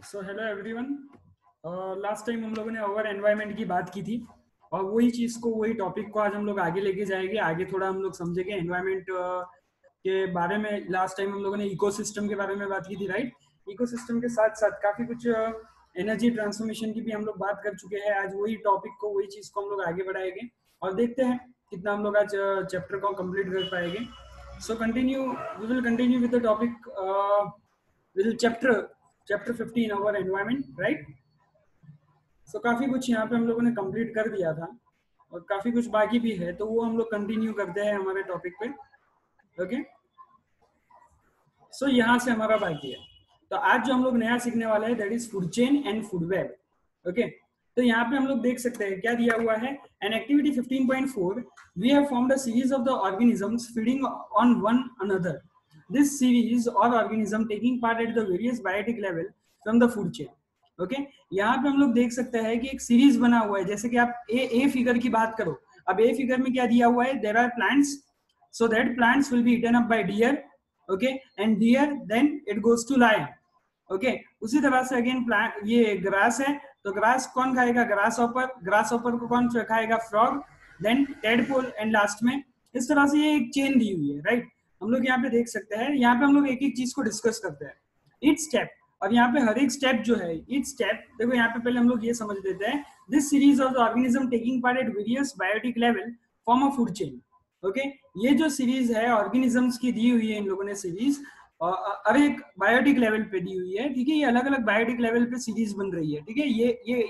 So hello everyone. Last time हम लोगों ने ओवर एनवायरनमेंट की बात की थी और वही चीज़ को वही टॉपिक को आज हम लोग आगे लेके जाएंगे। आगे थोड़ा हम लोग समझेंगे एनवायरनमेंट के बारे में। लास्ट टाइम हम लोगों ने इकोसिस्टम के बारे में बात की थी, राइट। इकोसिस्टम के साथ साथ काफ़ी कुछ एनर्जी ट्रांसफॉर्मेशन की भी हम लोग बात कर चुके हैं। आज वही टॉपिक को वही चीज़ को हम लोग आगे बढ़ाएंगे और देखते हैं कितना हम लोग आज चैप्टर को कंप्लीट कर पाएंगे। So continue we will continue with the topic with chapter 15 our environment, right. So काफी कुछ यहाँ पे हम लोगों ने कंप्लीट कर दिया था और काफी कुछ बाकी भी है, तो वो हम लोग कंटिन्यू करते हैं हमारे टॉपिक पे। ओके, सो यहाँ से हमारा बाकी है। तो आज जो हम लोग नया सीखने वाले हैं that is food chain and food web. Okay, तो यहाँ पे हम लोग देख सकते हैं क्या दिया हुआ है। An activity 15.4 we have formed a series of the organisms feeding on one another. This series or organism taking part at the various biotic level from the food chain. Okay, यहाँ पे हम लोग देख सकते हैं कि एक सीरीज बना हुआ है। जैसे कि आप ए फिगर की बात करो, अब ए फिगर में क्या दिया हुआ है, there are plants, so that plants will be eaten up by deer, okay, and deer then it goes to lion, okay। उसी तरह से अगेन प्लांट, ये ग्रास है तो ग्रास कौन खाएगा, ग्रास ऑपर को कौन खाएगा, frog, then tadpole and last में। इस तरह से ये एक चेन दी हुई है, राइट। हम लोग यहाँ पे देख सकते हैं, यहाँ पे हम लोग एक एक चीज को डिस्कस करते हैं, ईच स्टेप। और यहाँ पे हर एक स्टेप जो है, ईच स्टेप देखो यहाँ पे पहले हम लोग ये समझ लेते हैं, this series of the organism taking part at various biotic level form a food chain. Okay, ये जो सीरीज है ऑर्गेनिजम्स की दी हुई है इन लोगों ने सीरीज, हर एक बायोटिक लेवल पे दी हुई है, ठीक है। ये अलग अलग बायोटिक लेवल पे सीरीज बन रही है, ठीक है।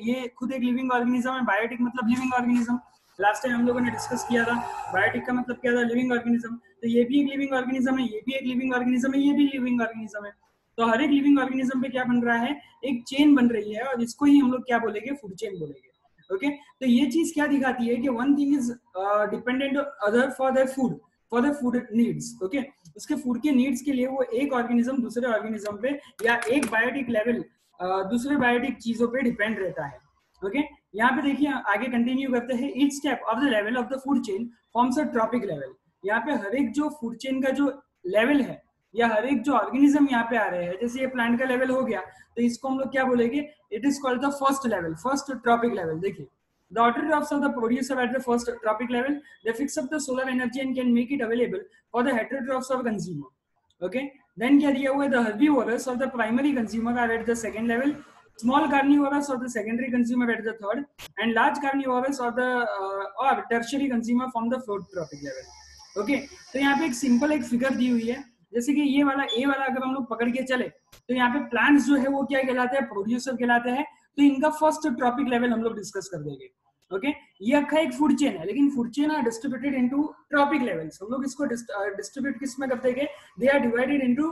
ये खुद एक लिविंग ऑर्गेनिज्म है। बायोटिक मतलब लिविंग ऑर्गेनिज्म। लास्ट टाइम हम लोगों ने डिस्कस किया था बायोटिक का मतलब क्या था, लिविंग ऑर्गेनिज्म। तो ये भी एक लिविंग ऑर्गेनिज्म है, ये भी एक लिविंग ऑर्गेनिज्म है, ये भी लिविंग ऑर्गेनिज्म है। तो हर एक लिविंग ऑर्गेनिज्म पे क्या बन रहा है, एक चेन बन रही है और इसको ही हम लोग क्या बोलेंगे, फूड चेन बोलेंगे। ओके, तो ये चीज क्या दिखाती है कि one thing is dependent other for their food needs. Okay, उसके फूड के नीड्स के लिए वो एक ऑर्गेनिज्म दूसरे ऑर्गेनिज्म पे या एक बायोटिक लेवल दूसरे बायोटिक चीजों पे डिपेंड रहता है। ओके, यहाँ पे देखिए आगे कंटिन्यू करते हैं। Each step of the level of the food chain forms a trophic level. यहाँ पे हर एक जो फूड चेन का जो लेवल है या हर एक जो ऑर्गेनिज्म यहाँ पे आ रहे हैं, जैसे ये प्लांट का लेवल हो गया तो इसको हम लोग क्या बोलेंगे, it is called the first level, first trophic level. देखिए, the autotrophs of the producer at the first tropic level, they fix up the solar energy and can make it available for the heterotrophs of consumer. Okay, then क्या दिया हुआ है, the herbivores of the primary consumer are at the second level, small carnivores of the secondary consumer at the third, and large carnivores of the or tertiary consumer from the fourth tropic level. Okay, तो यहाँ पे एक simple एक figure दी हुई है। जैसे कि ये वाला ए वाला अगर हम लोग पकड़ के चले तो यहाँ पे प्लांट्स जो है वो क्या कहलाते हैं, प्रोड्यूसर कहलाते हैं। तो इनका फर्स्ट ट्रॉपिक लेवल हम लोग डिस्कस कर देंगे। ओके, ये अखा एक फूड चेन है, लेकिन food chain are distributed into trophic levels. हम लोग इसको डिस्ट्रीब्यूट किस में कर देंगे, they are divided into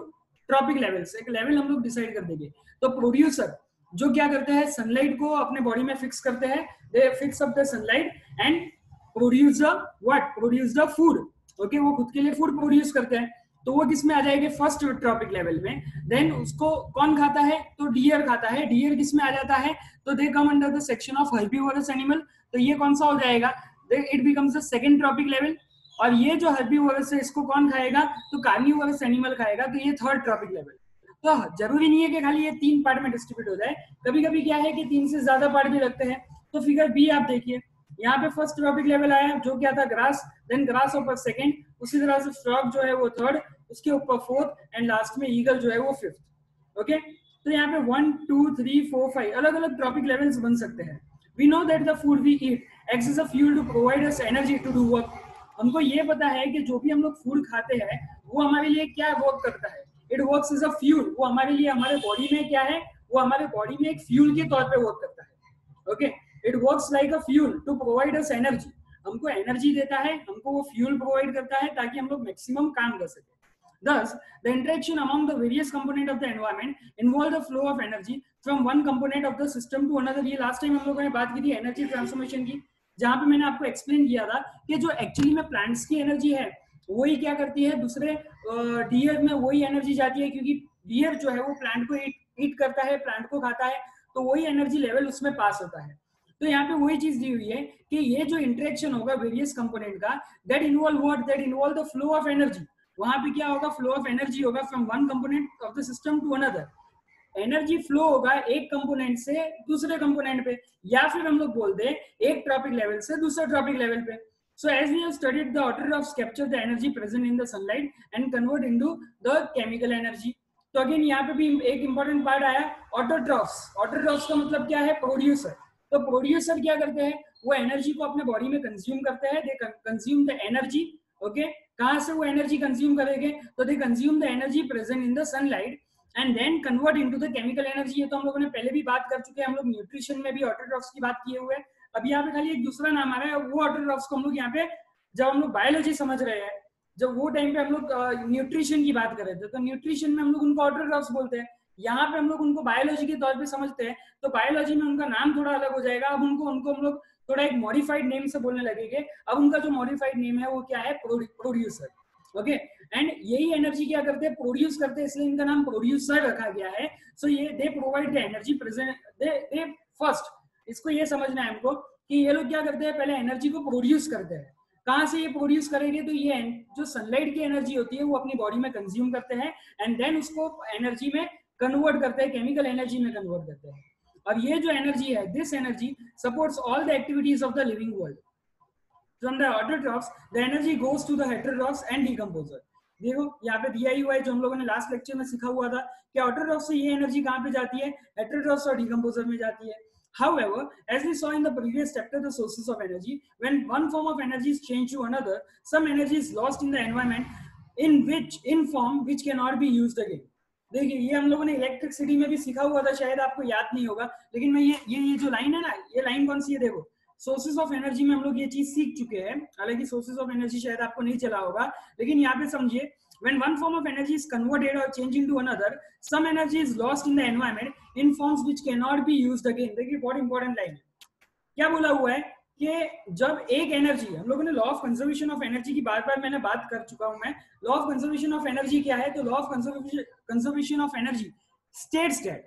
trophic levels. एक लेवल हम लोग डिसाइड कर देंगे। तो प्रोड्यूसर जो क्या करते हैं, सनलाइट को अपने बॉडी में फिक्स करते हैं, दे fix up the sunlight and produce the what, produce the food. Okay, वो खुद के लिए फूड प्रोड्यूस करते हैं, तो वो किस में आ जाएंगे, फर्स्ट ट्रॉपिक लेवल में। देन उसको कौन खाता है, तो डियर खाता है। डियर किस में आ जाता है, तो they come under the section of herbivorous animal. तो ये कौन सा हो जाएगा, it becomes the second trophic level. और ये जो हर्बीवोरस है इसको कौन खाएगा, तो कार्निवोरस एनिमल खाएगा, तो ये थर्ड ट्रॉपिक लेवल। तो जरूरी नहीं है कि खाली ये 3 पार्ट में डिस्ट्रीब्यूट हो जाए, कभी कभी क्या है कि 3 से ज्यादा पार्ट भी लगते हैं। तो फिगर बी आप देखिए, यहाँ पे फर्स्ट ट्रॉपिक लेवल आया जो क्या था, ग्रास, देन ग्रास ऊपर सेकंड, उसी तरह से फ्रॉग जो है वो थर्ड, उसके ऊपर फोर्थ एंड लास्ट में ईगल जो है वो फिफ्थ। ओके, तो यहाँ पे 1 2 3 4 5 अलग अलग ट्रॉपिक लेवल्स बन सकते हैं। We know that the food we eat acts as a fuel to provide us energy to do work. हमको ये पता है कि जो भी हम लोग फूड खाते हैं वो हमारे लिए क्या वर्क करता है, it works as a fuel. वो हमारे लिए हमारे बॉडी में क्या है, वो हमारे बॉडी में एक फ्यूल के तौर पे वर्क करता है। Okay, it works like a fuel to provide us energy. हमको एनर्जी देता है, हमको वो फ्यूल प्रोवाइड करता है ताकि हम लोग मैक्सिमम काम कर सके। Thus, the interaction among the various components of the environment involve the flow of energy from one component of the system to another। ये लास्ट टाइम हम लोगों ने बात की थी एनर्जी ट्रांसफॉर्मेशन की, जहां पे मैंने आपको एक्सप्लेन किया था कि जो एक्चुअली में प्लांट्स की एनर्जी है वही क्या करती है, दूसरे डियर में वही एनर्जी जाती है, क्योंकि डियर जो है वो प्लांट को ईट करता है, प्लांट को खाता है, तो वही एनर्जी लेवल उसमें पास होता है। तो यहाँ पे वही चीज दी हुई है कि ये जो इंटरेक्शन होगा वेरियस कंपोनेंट का, that involve what, that involve the flow of energy. वहां पे क्या होगा, फ्लो ऑफ एनर्जी होगा from one component of the system to another. Energy flow होगा एक कंपोनेंट से दूसरे कंपोनेंट पे, या फिर हम लोग बोलते हैं एक ट्रॉपिक लेवल से दूसरे ट्रॉपिक लेवल पे. So as we have studied, the autotrophs capture the energy present in the sunlight and convert into the chemical energy. तो अगेन यहाँ पे भी एक इंपॉर्टेंट पार्ट आया ऑटोट्रॉफ्स. ऑटोट्रॉफ्स का मतलब क्या है? प्रोड्यूसर. तो प्रोड्यूसर क्या करते हैं? वो एनर्जी को अपने बॉडी में कंज्यूम करते हैं. They consume the energy. Okay, कहाँ से वो एनर्जी कंज्यूम करेंगे? तो they consume the energy present in the sunlight and then convert into the chemical energy. ये तो हम लोगों ने पहले भी बात कर चुके हैं. हम लोग न्यूट्रिशन में भी ऑटोट्रॉफ्स की बात किए हुए हैं. अब यहाँ पे खाली एक दूसरा नाम आ रहा है, वो ऑटोट्रॉफ्स को हम लोग यहाँ पे जब हम लोग बायोलॉजी समझ रहे हैं, जब वो टाइम पे हम लोग न्यूट्रिशन की बात कर रहे थे, तो न्यूट्रिशन में हम लोग उनको ऑटोट्रॉफ्स बोलते हैं. यहाँ पे हम लोग उनको बायोलॉजी के तौर पे समझते हैं, तो बायोलॉजी में उनका नाम थोड़ा अलग हो जाएगा. अब उनको हम लोग थोड़ा एक मॉडिफाइड नेम से बोलने लगेंगे. अब उनका जो मॉडिफाइड नेम है वो क्या है? प्रोड्यूसर. ओके, एंड यही एनर्जी क्या करते हैं? प्रोड्यूस करते हैं, इसलिए इनका नाम प्रोड्यूसर रखा गया है. सो ये they provide the energy present. They first इसको ये समझना है हमको कि ये लोग क्या करते हैं? पहले एनर्जी को प्रोड्यूस करते हैं. कहाँ से ये प्रोड्यूस करेंगे? तो ये जो सनलाइट की एनर्जी होती है वो अपनी बॉडी में कंज्यूम करते हैं एंड देन उसको एनर्जी में कन्वर्ट करते हैं, केमिकल एनर्जी में कन्वर्ट करते हैं. और ये जो एनर्जी है, this energy supports all the activities of the living world. From the autotrophs, the energy goes to the heterotrophs and decomposer. देखो यहाँ पे दिया ही हुआ है जो हम लोगों ने लास्ट लेक्चर में सीखा हुआ था कि ऑटोट्रॉफ्स से ये एनर्जी कहाँ पे जाती है? हेटेरोट्रॉफ्स और डिकम्पोजर में जाती है. However, as we saw in the previous chapter, the sources of energy, when one form of energy is changed to another, some energy is lost in the environment in form which cannot be used again. देखिए ये हम लोगों ने electricity में भी सीखा हुआ था, शायद आपको याद नहीं होगा, लेकिन मैं ये जो लाइन है ना, ये लाइन कौन सी है? देखो, सोर्सेज ऑफ एनर्जी में हम लोग ये चीज सीख चुके हैं. हालांकि सोर्सेज ऑफ एनर्जी शायद आपको नहीं चला होगा, लेकिन यहाँ पे समझिए, when one form of energy is converted or changed into another, some energy is lost in the environment in forms which cannot be used again. देखिए बहुत इंपॉर्टेंट लाइन है. क्या बोला हुआ है कि जब एक एनर्जी, हम लोगों ने law of conservation of energy की बार मैंने बात कर चुका हूं मैं. Law of conservation of energy क्या है? तो law of conservation of energy states that,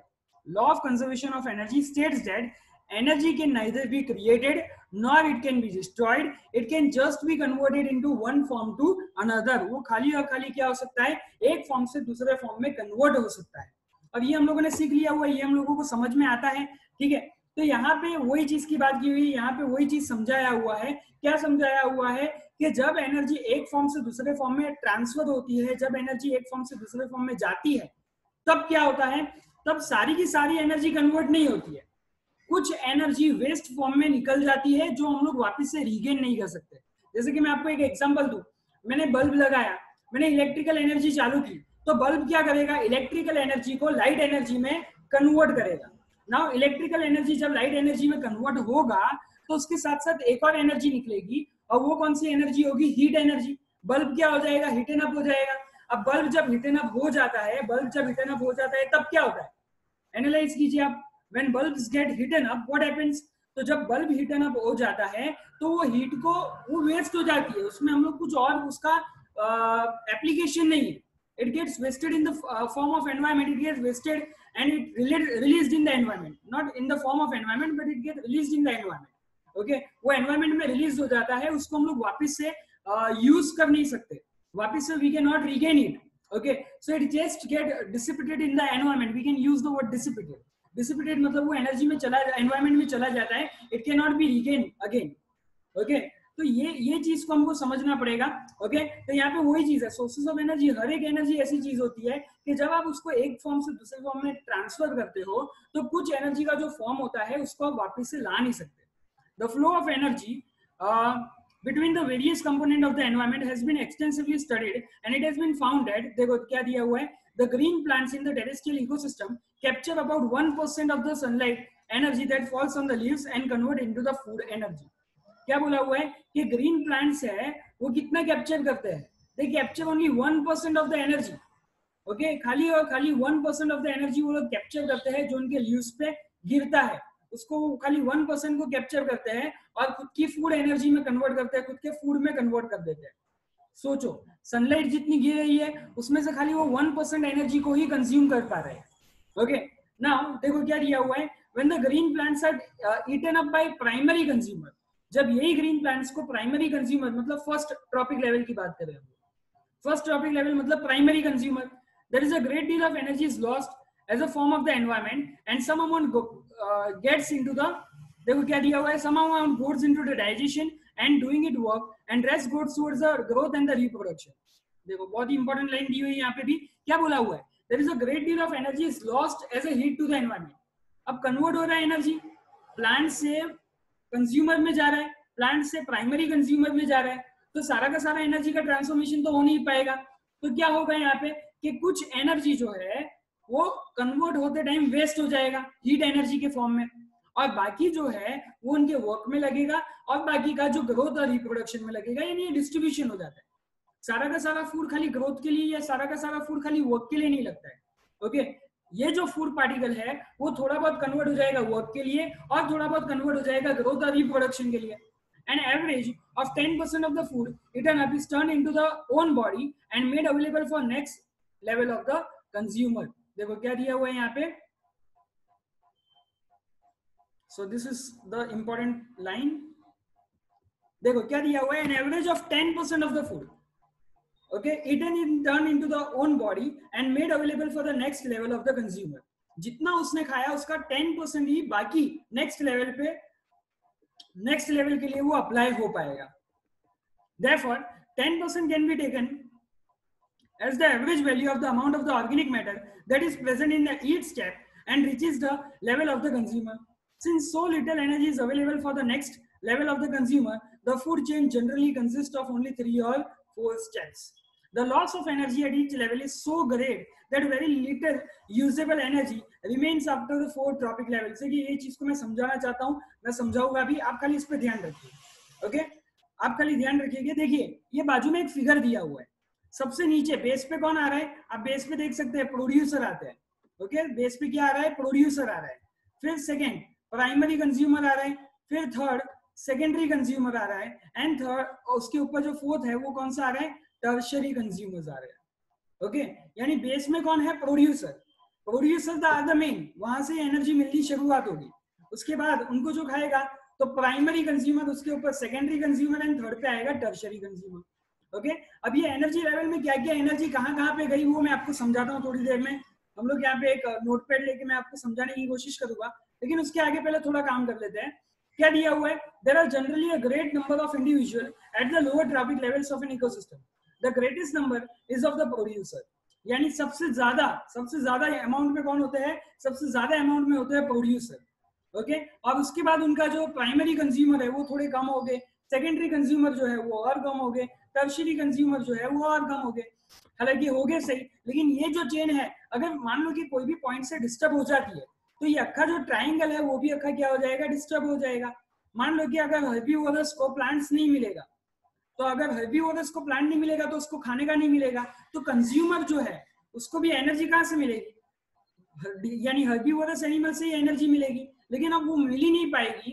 law of conservation of energy states that energy can neither be created nor it can be destroyed, it can just be converted into one form to another. वो खाली और खाली क्या हो सकता है? एक form से दूसरे फॉर्म में कन्वर्ट हो सकता है. अब ये हम लोगों ने सीख लिया हुआ है, ये हम लोगों को समझ में आता है. ठीक है, तो यहाँ पे वही चीज की बात की हुई, यहाँ पे वही चीज समझाया हुआ है. क्या समझाया हुआ है? कि जब एनर्जी एक फॉर्म से दूसरे फॉर्म में ट्रांसफर होती है, जब एनर्जी एक फॉर्म से दूसरे फॉर्म में जाती है, तब क्या होता है? तब सारी की सारी एनर्जी कन्वर्ट नहीं होती है. कुछ एनर्जी वेस्ट फॉर्म में निकल जाती है जो हम लोग वापस से रीगेन नहीं कर सकते. जैसे कि मैं आपको एक एग्जांपल दूं, मैंने बल्ब लगाया, मैंने इलेक्ट्रिकल एनर्जी चालू की, तो बल्ब क्या करेगा? इलेक्ट्रिकल एनर्जी को लाइट एनर्जी में कन्वर्ट करेगा. नाउ इलेक्ट्रिकल एनर्जी जब लाइट एनर्जी में कन्वर्ट होगा तो उसके साथ साथ एक और एनर्जी निकलेगी, और वो कौन सी एनर्जी होगी? Heat energy. बल्ब क्या हो जाएगा? हीटन अप हो जाएगा. अब बल्ब जब हीटन अप हो जाता है, तब क्या होता है? एनालाइज कीजिए आप. When bulbs get heaten up, what happens? तो जब बल्ब हीटन अप हो जाता है तो वो हीट को वो वेस्ट हो जाती है, उसमें हम लोग कुछ और उसका एप्लीकेशन नहीं है. It gets wasted in the form of environment. It gets wasted and it released in the environment, not in the form of environment, but it gets released in the environment. Okay, वो environment में release हो जाता है, उसको हम लोग वापस से यूज कर नहीं सकते, वापस से we cannot regain it. Okay, so it just get dissipated in the environment. We can use the word dissipated. Dissipated मतलब वो एनर्जी में चला, एनवायरमेंट में चला जाता है. It can not be regain again. Okay, तो ये चीज को हमको समझना पड़ेगा. ओके, तो यहाँ पे वही चीज है, सोर्सेज ऑफ एनर्जी. हर एक एनर्जी ऐसी चीज होती है कि जब आप उसको एक फॉर्म से दूसरे फॉर्म में ट्रांसफर करते हो तो कुछ एनर्जी का जो फॉर्म होता है उसको आप वापिस से ला नहीं सकते. The flow of energy between the various component of the environment has been extensively studied and it has been found that, देखो क्या दिया हुआ है, the green plants in the terrestrial ecosystem capture about 1% of the sunlight energy that falls on the leaves and convert into the food energy. क्या बोला हुआ है कि ग्रीन प्लांट्स है वो कितना कैप्चर करते हैं? they capture only 1% of the energy. Okay, खाली और खाली 1% ऑफ द एनर्जी वो लोग कैप्चर करते हैं जो उनके लीव्स पे गिरता है, उसको खाली 1% को कैप्चर करते हैं और खुद की फूड एनर्जी में कन्वर्ट करते हैं, खुद के फूड में कन्वर्ट कर देते हैं. सोचो, सनलाइट जितनी गिर रही है उसमें से खाली वो 1% एनर्जी को ही कंज्यूम कर पा रहे हैं. ओके, नाउ देखो क्या दिया हुआ है, when the green plants are eaten up by primary consumer. जब यही ग्रीन प्लांट्स को प्राइमरी कंज्यूमर मतलब फर्स्ट ट्रॉपिक लेवल की बात करें, फर्स्ट ट्रॉपिक लेवल मतलब primary consumer, there is a great deal of energy is lost as a form of the environment and some amount gets into the, देखो क्या दिया हुआ है, some amount goes into the digestion and doing it work and rest goes towards the growth and the reproduction. देखो बहुत ही important line दी हुई है यहाँ पे भी, क्या बोला हुआ है, there is a great deal of energy is lost as a heat to the environment. अब कन्वर्ट हो रहा है एनर्जी, प्लांट से कंज्यूमर में जा रहा है, प्लांट से प्राइमरी कंज्यूमर में जा रहा है, तो सारा का सारा एनर्जी का ट्रांसफॉर्मेशन तो हो नहीं पाएगा. तो क्या होगा यहाँ पे कि कुछ एनर्जी जो है वो कन्वर्ट होते टाइम वेस्ट हो जाएगा हीट एनर्जी के फॉर्म में, और बाकी जो है वो उनके वर्क में लगेगा और बाकी का जो ग्रोथ और रिप्रोडक्शन में लगेगा, यानी डिस्ट्रीब्यूशन हो जाता है. सारा का सारा फूड खाली ग्रोथ के लिए या सारा का सारा फूड खाली वर्क के लिए नहीं लगता है. ओके, ये जो फूड पार्टिकल है वो थोड़ा बहुत कन्वर्ट हो जाएगा वर्क के लिए और थोड़ा बहुत कन्वर्ट हो जाएगा ग्रोथ और रिप्रोडक्शन के लिए. An average of 10% of the food eaten up is turned into the own body and made available for next level of the consumer. देखो क्या दिया हुआ है यहाँ पे. So this is the important line. देखो क्या दिया हुआ है, an average of 10% of the food, okay, eaten in turned into the own body and made available for the next level of the consumer. जितना उसने खाया उसका 10% ही बाकी नेक्स्ट लेवल पे, नेक्स्ट लेवल के लिए वो अप्लाई हो पाएगा. Therefore, 10% can be taken as the average value of the amount of the organic matter that is present in the each step and reaches the level of the consumer. Since so little energy is available for the next level of the consumer, the food chain generally consists of only 3 or 4 steps. The loss of energy at each level is so great that very little usable energy remains after the 4 tropic levels. कि ये चीज को मैं समझाना चाहता हूँ, मैं समझाऊंगा भी, आप खाली इस पे ध्यान रखिए. ओके, आप खाली ध्यान रखिएगा. देखिए ये बाजू में एक फिगर दिया हुआ है, सबसे नीचे बेस पे कौन आ रहा है, आप बेस पे देख सकते हैं प्रोड्यूसर आते हैं. ओके, बेस पे क्या आ रहा है, प्रोड्यूसर आ रहा है. फिर सेकेंड प्राइमरी कंज्यूमर आ रहा है, फिर थर्ड सेकेंडरी कंज्यूमर आ रहा है, एंड थर्ड उसके ऊपर जो फोर्थ है वो कौन सा आ रहा है, टर्शियरी कंज्यूमर्स आ रहे हैं. ओके, यानी बेस में कौन है, producer. Producer are the main, वहां से एनर्जी मिलनी शुरुआत होगी. उसके बाद उनको जो खाएगा तो प्राइमरी कंज्यूमर, उसके ऊपर सेकेंडरी कंज्यूमर एंड थर्ड पे आएगा टर्शियरी कंज्यूमर. ओके, अब ये एनर्जी लेवल में क्या क्या एनर्जी कहाँ पे गई वो मैं आपको समझाता हूँ थोड़ी देर में. हम लोग यहाँ पे एक नोटपैड लेके मैं आपको समझाने की कोशिश करूंगा, लेकिन उसके आगे पहले थोड़ा काम कर लेते हैं. क्या दिया हुआ है, there are generally a great number of individual at the lower trophic levels of an ecosystem. The greatest number is of the producer. यानी सबसे ज्यादा अमाउंट में कौन होते हैं, सबसे ज्यादा अमाउंट में होते हैं प्रोड्यूसर. ओके, और उसके बाद उनका जो प्राइमरी कंज्यूमर है वो थोड़े कम हो गए, सेकेंडरी कंज्यूमर जो है वो और कम हो गए, टर्शियरी कंज्यूमर जो है वो और कम हो गए. हालांकि हो गए सही, लेकिन ये जो चेन है अगर मान लो कि कोई भी पॉइंट से डिस्टर्ब हो जाती है तो ये अक्खा जो ट्राइंगल है वो भी अक्खा क्या हो जाएगा, डिस्टर्ब हो जाएगा. मान लो कि अगर हर्बीवोरस को प्लांट्स नहीं मिलेगा, तो अगर हर्बीवोरस को प्लांट नहीं मिलेगा तो उसको खाने का नहीं मिलेगा, तो कंज्यूमर जो है उसको भी एनर्जी कहाँ से मिलेगी, यानी हर्बीवोरस एनिमल से ही एनर्जी मिलेगी. लेकिन अब वो मिल ही नहीं पाएगी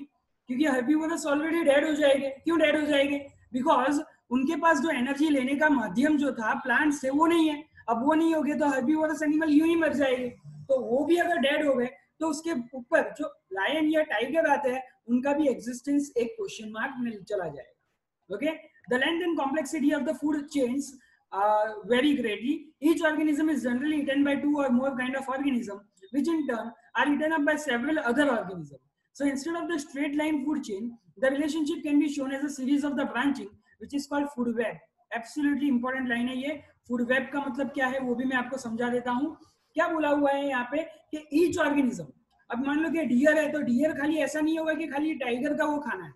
क्योंकि हर्बीवोरस ऑलरेडी डेड हो जाएंगे. क्यों डेड हो जाएंगे, बिकॉज उनके पास जो एनर्जी लेने का माध्यम जो था प्लांट से वो नहीं है. अब वो नहीं हो गए तो हर्बीवोरस एनिमल यूं ही मर जाएंगे. तो वो भी अगर डेड हो गए तो उसके ऊपर जो लायन या टाइगर आते हैं उनका भी एग्जिस्टेंस एक क्वेश्चन मार्क में चला जाएगा. Okay, the length and complexity of the food chains vary greatly. Each organism is generally eaten by 2 or more kind of organism, which in turn are eaten up by several other organisms. So instead of the straight line food chain, the relationship can be shown as a series of the branching, which is called food web. Absolutely important line है ये. food web का मतलब क्या है वो भी मैं आपको समझा देता हूँ. क्या बोला हुआ है यहाँ पे कि each organism, अब मान लो कि डियर है तो डियर खाली ऐसा नहीं होगा कि खाली टाइगर का वो खाना है,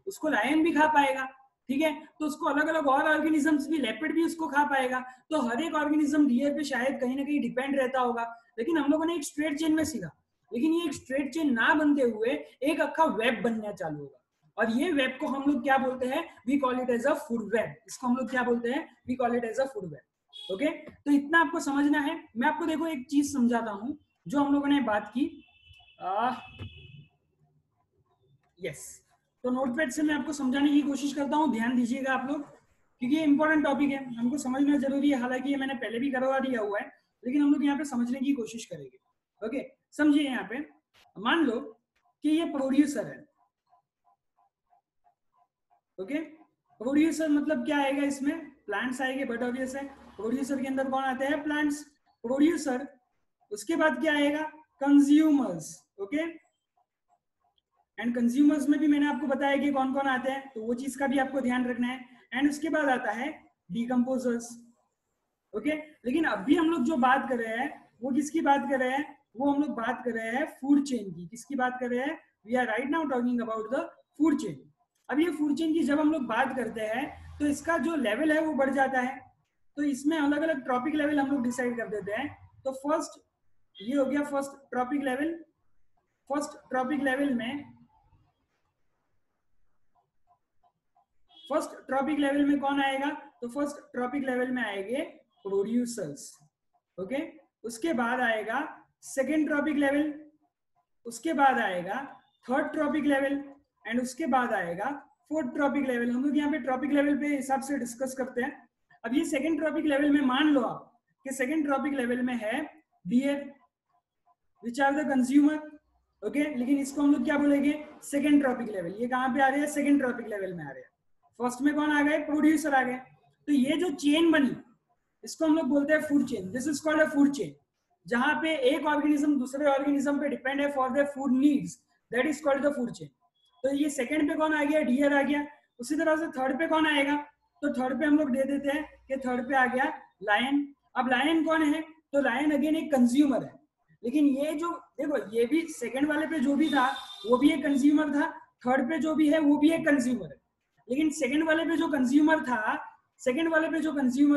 उसको लायन भी खा पाएगा. ठीक है, तो उसको अलग अलग और ऑर्गेनिजम्स भी, लेपर्ड भी उसको खा पाएगा. तो हर एक ऑर्गेनिज्म डियर पे शायद कहीं ना कहीं डिपेंड रहता होगा. लेकिन हम लोगों ने एक स्ट्रेट चेन में सीखा, लेकिन ये एक स्ट्रेट चेन ना बनते हुए एक अक्खा वेब बनना चालू होगा. और ये वेब को हम लोग क्या बोलते हैं, we call it as a food web. इसको हम लोग क्या बोलते हैं, we call it as a food web. Okay, तो इतना आपको समझना है. मैं आपको देखो एक चीज समझाता हूं जो हम लोगों ने बात की. यस, तो नोटपैड से मैं आपको समझाने की कोशिश करता हूँ, ध्यान दीजिएगा आप लोग, क्योंकि ये इंपॉर्टेंट टॉपिक है, हमको समझना जरूरी है. हालांकि ये मैंने पहले भी करवा दिया हुआ है, लेकिन हम लोग यहाँ पे समझने की कोशिश करेंगे. ओके, समझिए. यहाँ पे मान लो कि ये प्रोड्यूसर है. ओके, प्रोड्यूसर मतलब क्या आएगा, इसमें प्लांट्स आएंगे, बट ऑब्वियस है प्रोड्यूसर के अंदर कौन आते हैं, प्लांट्स. प्रोड्यूसर उसके बाद क्या आएगा, कंज्यूमर्स, ओके। एंड कंज्यूमर्स में भी मैंने आपको बताया कि कौन कौन आते हैं, तो वो चीज का भी आपको ध्यान रखना है। एंड उसके बाद आता है डिकम्पोजर्स, ओके। लेकिन अभी हम लोग जो बात कर रहे हैं वो किसकी बात कर रहे हैं, वो हम लोग बात कर रहे हैं फूड चेन की। किसकी बात कर रहे हैं, we are right now talking about the food chain. अब ये फूड चेन की जब हम लोग बात करते हैं तो इसका जो लेवल है वो बढ़ जाता है। तो इसमें अलग अलग ट्रॉपिक लेवल हम लोग डिसाइड कर देते हैं। तो फर्स्ट ये हो गया first trophic level. First trophic level में कौन आएगा, तो फर्स्ट ट्रॉपिक लेवल में आएंगे प्रोड्यूसर्स, ओके। उसके बाद आएगा सेकेंड ट्रॉपिक लेवल, उसके बाद आएगा थर्ड ट्रॉपिक लेवल, एंड उसके बाद आएगा फोर्थ ट्रॉपिक लेवल। हम लोग यहाँ पे ट्रॉपिक लेवल पे हिसाब से डिस्कस करते हैं। अब ये सेकेंड ट्रॉपिक लेवल में मान लो आप कि सेकेंड ट्रॉपिक लेवल में है deer which are the consumer, okay. लेकिन इसको हम लोग क्या बोलेंगे, सेकेंड ट्रॉपिक लेवल। ये कहाँ पे आ रहे हैं, सेकेंड ट्रॉपिक लेवल में आ रहे हैं। फर्स्ट में कौन आ गए, प्रोड्यूसर आ गए। तो ये जो चेन बनी इसको हम लोग बोलते हैं food chain. This is called a food chain, जहां पे एक ऑर्गेनिज्म दूसरे ऑर्गेनिज्म पे डिपेंड है for their food needs, that is called the food chain. तो ये सेकंड पे कौन आ गया, डियर आ गया। उसी तरह से थर्ड पे कौन आएगा, तो थर्ड पे हम लोग दे देते हैं कि थर्ड पे आ गया लायन। अब लायन कौन है, तो लायन अगेन एक कंज्यूमर है। लेकिन ये जो देखो, ये भी सेकंड वाले पे जो भी था वो भी एक कंज्यूमर था, थर्ड पे जो भी है वो भी एक कंज्यूमर है। लेकिन सेकंड वाले पे जो कंज्यूमर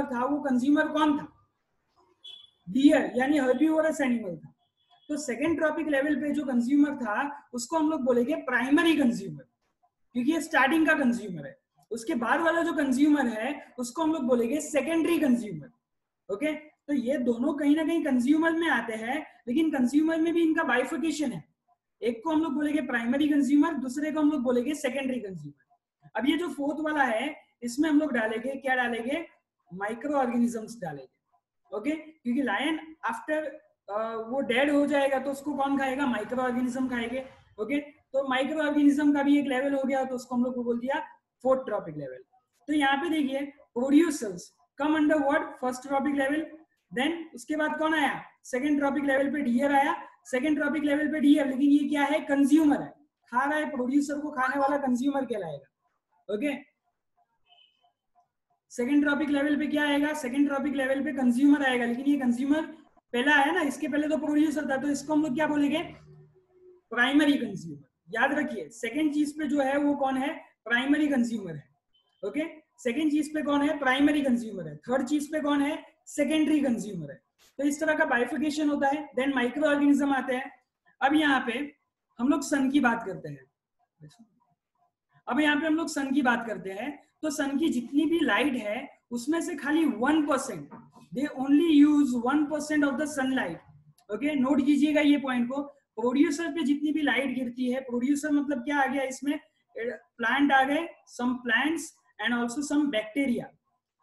था, वो कंज्यूमर कौन था, डियर, यानी हर्बीवोरस एनिमल था। तो सेकंड ट्रॉपिक लेवल पे जो कंज्यूमर था उसको हम लोग बोलेंगे प्राइमरी कंज्यूमर, क्योंकि ये स्टार्टिंग का कंज्यूमर है। उसके बाद वाला जो कंज्यूमर है उसको हम लोग बोलेंगे सेकेंडरी कंज्यूमर, ओके। तो ये दोनों कहीं ना कहीं कंज्यूमर में आते हैं, लेकिन कंज्यूमर में भी इनका बाइफिकेशन है। एक को हम लोग बोलेंगे प्राइमरी कंज्यूमर, दूसरे को हम लोग बोलेंगे सेकेंडरी कंज्यूमर। अब ये जो फोर्थ वाला है इसमें हम लोग डालेंगे, क्या डालेंगे, माइक्रो ऑर्गेनिजम्स डालेंगे, ओके। क्योंकि लायन आफ्टर वो डेड हो जाएगा तो उसको कौन खाएगा, माइक्रो ऑर्गेनिज्म खाएंगे, ओके। तो माइक्रो ऑर्गेनिज्म का भी एक लेवल हो गया, तो उसको हम लोग को बोल दिया फोर्थ ट्रॉपिक लेवल। तो यहाँ पे देखिए producers come under what, first trophic level. Then उसके बाद कौन आया, सेकंड ट्रॉपिक लेवल पे डियर आया। सेकंड ट्रॉपिक लेवल पे डियर, लेकिन ये क्या है, कंज्यूमर है, खा रहा है, प्रोड्यूसर को खाने वाला कंज्यूमर कहलाएगा, ओके। सेकंड ट्रॉपिक लेवल पे क्या आएगा, सेकंड ट्रॉपिक लेवल पे कंज्यूमर आएगा। लेकिन ये कंज्यूमर पहला आया ना, इसके पहले तो प्रोड्यूसर था, तो इसको हम लोग क्या बोलेंगे, प्राइमरी कंज्यूमर। याद रखिए सेकंड चीज पे जो है वो कौन है, प्राइमरी कंज्यूमर है, ओके। सेकंड चीज पे कौन है, प्राइमरी कंज्यूमर है। थर्ड चीज पे कौन है, सेकेंडरी कंज्यूमर है। तो इस तरह का बाइफिकेशन होता है। देन माइक्रो ऑर्गेनिज्म आते हैं। अब यहाँ पे हम लोग सन की बात करते हैं। अब यहाँ पे हम लोग सन की बात करते हैं, तो सन की जितनी भी लाइट है उसमें से खाली 1%, they only use 1% of the sunlight, okay. Note कीजिएगा ये पॉइंट को। प्रोड्यूसर पे जितनी भी लाइट गिरती है, प्रोड्यूसर मतलब क्या आ गया इसमें, प्लांट आ गए, some plants and also some bacteria.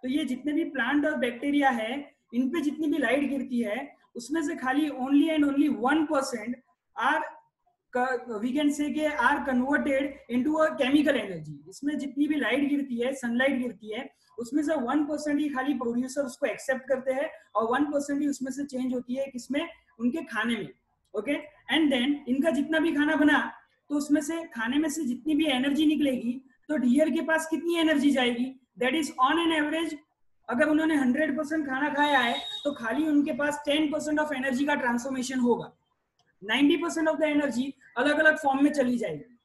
तो ये जितने भी प्लांट और बैक्टीरिया है इन पे जितनी भी लाइट गिरती है उसमें से खाली only and only 1% or we can say के are converted into a chemical energy. इसमें जितनी भी लाइट गिरती है, सनलाइट गिरती है, उसमें से 1% ही खाली प्रोड्यूसर उसको एक्सेप्ट करते हैं और 1% ही उसमें से चेंज होती है किसमें, उनके खाने में, ओके। एंड देन इनका जितना भी खाना बना तो उसमें से खाने में से जितनी भी एनर्जी निकलेगी तो डियर के पास कितनी एनर्जी जाएगी, that is on an average अगर उन्होंने 100% खाना खाया है तो खाली उनके पास 10% ऑफ एनर्जी का ट्रांसफॉर्मेशन होगा। 90% ऑफ द एनर्जी अलग अलग फॉर्म में चली जाएगी,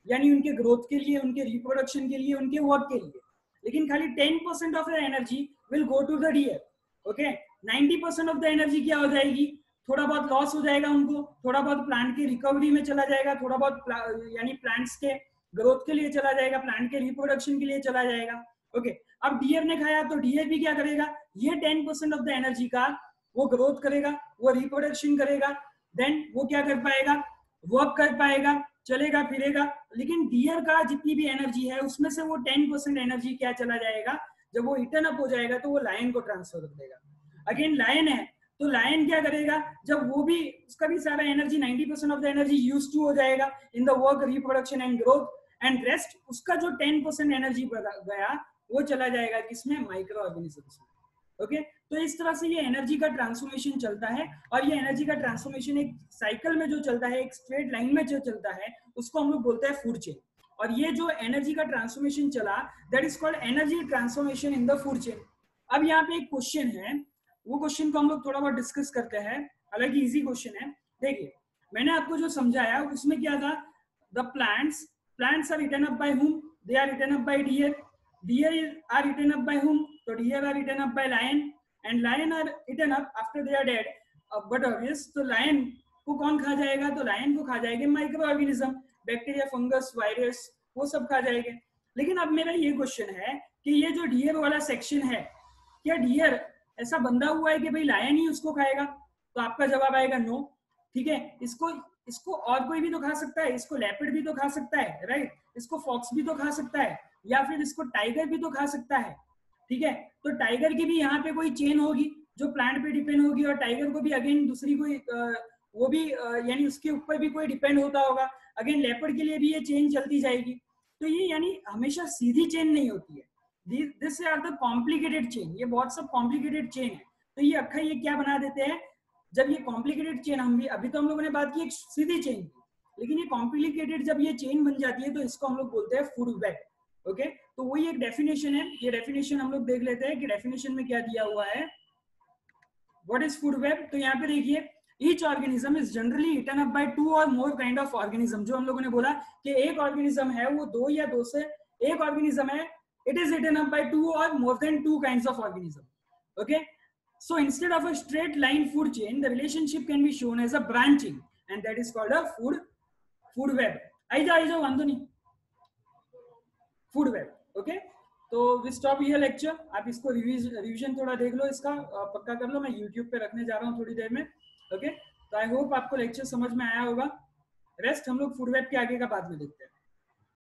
यानी उनके ग्रोथ के लिए, उनके रिप्रोडक्शन के लिए, उनके वर्क के लिए। लेकिन खाली 10% of the energy will go to the deer, okay. 90% of the energy क्या हो जाएगी, थोड़ा बहुत लॉस हो जाएगा उनको, थोड़ा बहुत प्लांट की रिकवरी में चला जाएगा, थोड़ा बहुत यानी प्लांट्स के ग्रोथ के लिए चला जाएगा, प्लांट के रिप्रोडक्शन के लिए चला जाएगा, ओके। अब डियर ने खाया तो डियर भी क्या करेगा, ये 10% ऑफ द एनर्जी का वो ग्रोथ करेगा, वो रिप्रोडक्शन करेगा, देन वो क्या कर पाएगा, वर्क कर पाएगा, चलेगा फिरेगा। लेकिन डियर का जितनी भी एनर्जी है उसमें से वो 10% एनर्जी क्या चला जाएगा, जब वो इटर्न अप हो जाएगा तो वो लायन को ट्रांसफर कर देगा। अगेन लायन है तो लायन क्या करेगा, जब वो भी उसका भी सारा energy 90% of the energy use to हो जाएगा in the work, reproduction and growth, and rest उसका जो 10% एनर्जी गया वो चला जाएगा किसमें, माइक्रो ऑर्गेनिजम्स में, ओके तो इस तरह से ये एनर्जी का ट्रांसफॉर्मेशन चलता है, और ये एनर्जी का ट्रांसफॉर्मेशन एक साइकिल में जो चलता है, एक स्ट्रेट लाइन में जो चलता है, उसको हम लोग बोलते हैं फूड चेन। और ये जो एनर्जी का ट्रांसफॉर्मेशन चला, that is called energy transformation in the food chain. अब यहाँ पे एक क्वेश्चन है, वो क्वेश्चन को हम लोग थोड़ा बहुत डिस्कस करते हैं, हालांकि इजी क्वेश्चन है। देखिए मैंने आपको जो समझाया उसमें क्या था, the plants are eaten up by whom? They are eaten up by deer. Deer are eaten up by whom? So deer are eaten up by lion, and lion are eaten up after they are dead. But obvious, तो lion को कौन खा जाएगा? तो lion को खा जाएंगे micro organism, bacteria, fungus, virus, वो सब खा जाएंगे। लेकिन अब मेरा ये क्वेश्चन है कि ये जो डियर वाला सेक्शन है, क्या डियर ऐसा बंधा हुआ है कि भाई लायन ही उसको खाएगा? तो आपका जवाब आएगा नो। ठीक है, इसको और कोई भी तो खा सकता है, इसको लेपर्ड भी तो खा सकता है, राइट, इसको फॉक्स भी तो खा सकता है, या फिर इसको टाइगर भी तो खा सकता है। ठीक है, तो टाइगर की भी यहाँ पे कोई चेन होगी जो प्लांट पे डिपेंड होगी, और टाइगर को भी अगेन दूसरी कोई वो भी यानी उसके ऊपर भी कोई डिपेंड होता होगा, अगेन लेपर्ड के लिए भी ये चेन चलती जाएगी। तो ये यानी हमेशा सीधी चेन नहीं होती है, this are the complicated chain, ये बहुत सब कॉम्प्लिकेटेड चेन है। तो ये अक्खा ये क्या बना देते हैं, जब ये कॉम्प्लिकेटेड चेन, हम भी अभी तो हम लोगों ने बात की एक सीधी चेन की, लेकिन ये कॉम्प्लिकेटेड जब ये चेन बन जाती है तो इसको हम लोग बोलते हैं फूड वेब। ओके, तो वही एक डेफिनेशन है, ये डेफिनेशन हम लोग देख लेते हैं कि डेफिनेशन में क्या दिया हुआ है, व्हाट इज फूड वेब। तो यहाँ पे देखिए, each organism is generally eaten up bye 2 और मोर काइंड ऑफ ऑर्गेनिज्म। जो हम लोगों ने बोला कि एक ऑर्गेनिज्म है वो 2 या 2 से एक ऑर्गेनिज्म है, it is eaten up bye 2 और more than 2 kinds of organism. Okay, so instead of a straight line food chain, the relationship can be shown as a branching, and that is called a food web. आइजा वांदो नहीं, food web. Okay, तो we stop here lecture. आप इसको revision थोड़ा देख लो, इसका पक्का कर लो, मैं यूट्यूब पे रखने जा रहा हूँ थोड़ी देर में। ओके, तो आई होप आपको लेक्चर समझ में आया होगा। रेस्ट हम लोग फूड वेब के आगे का बाद में देखते हैं।